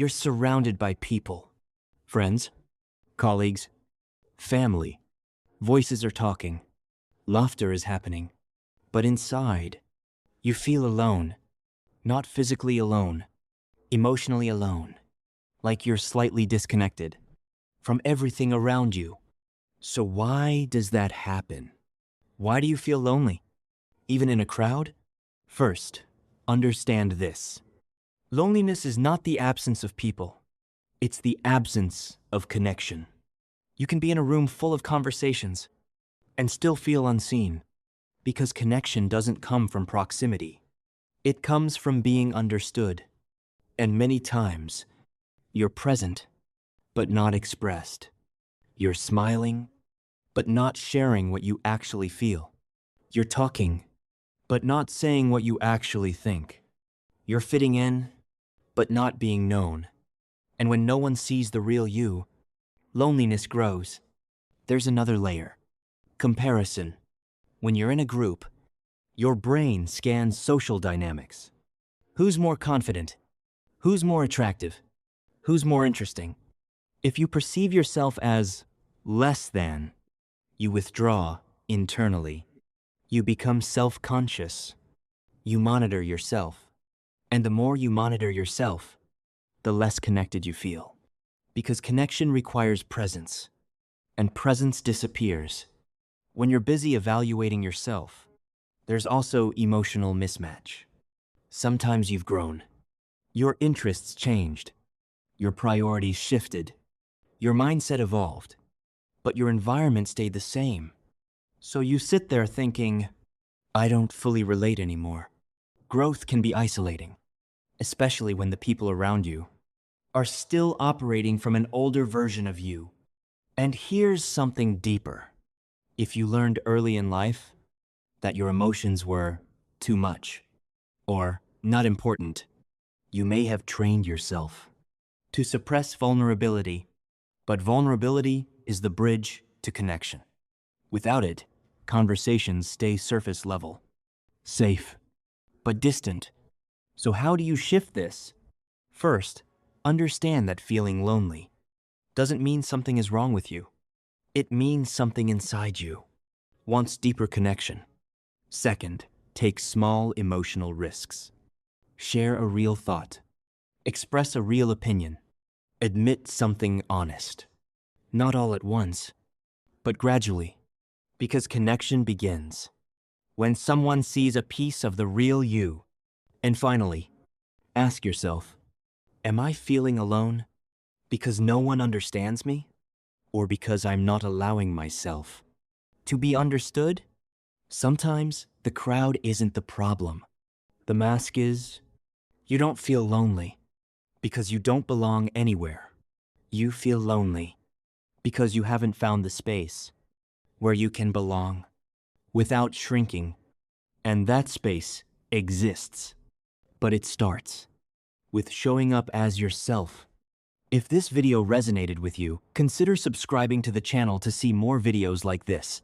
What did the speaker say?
You're surrounded by people. Friends, colleagues, family. Voices are talking. Laughter is happening. But inside, you feel alone. Not physically alone, emotionally alone. Like you're slightly disconnected from everything around you. So why does that happen? Why do you feel lonely, even in a crowd? First, understand this. Loneliness is not the absence of people. It's the absence of connection. You can be in a room full of conversations and still feel unseen because connection doesn't come from proximity. It comes from being understood. And many times, you're present, but not expressed. You're smiling, but not sharing what you actually feel. You're talking, but not saying what you actually think. You're fitting in, but not being known. And when no one sees the real you, loneliness grows. There's another layer. Comparison. When you're in a group, your brain scans social dynamics. Who's more confident? Who's more attractive? Who's more interesting? If you perceive yourself as less than, you withdraw internally. You become self-conscious. You monitor yourself. And the more you monitor yourself, the less connected you feel. Because connection requires presence, and presence disappears. When you're busy evaluating yourself, there's also emotional mismatch. Sometimes you've grown. Your interests changed. Your priorities shifted. Your mindset evolved. But your environment stayed the same. So you sit there thinking, I don't fully relate anymore. Growth can be isolating, especially when the people around you are still operating from an older version of you. And here's something deeper. If you learned early in life that your emotions were too much or not important, you may have trained yourself to suppress vulnerability, but vulnerability is the bridge to connection. Without it, conversations stay surface level, safe, but distant. So how do you shift this? First, understand that feeling lonely doesn't mean something is wrong with you. It means something inside you wants deeper connection. Second, take small emotional risks. Share a real thought. Express a real opinion. Admit something honest. Not all at once, but gradually. Because connection begins when someone sees a piece of the real you. And finally, ask yourself, am I feeling alone because no one understands me? Or because I'm not allowing myself to be understood? Sometimes the crowd isn't the problem. The mask is, you don't feel lonely because you don't belong anywhere. You feel lonely because you haven't found the space where you can belong without shrinking. And that space exists, but it starts with showing up as yourself. If this video resonated with you, consider subscribing to the channel to see more videos like this.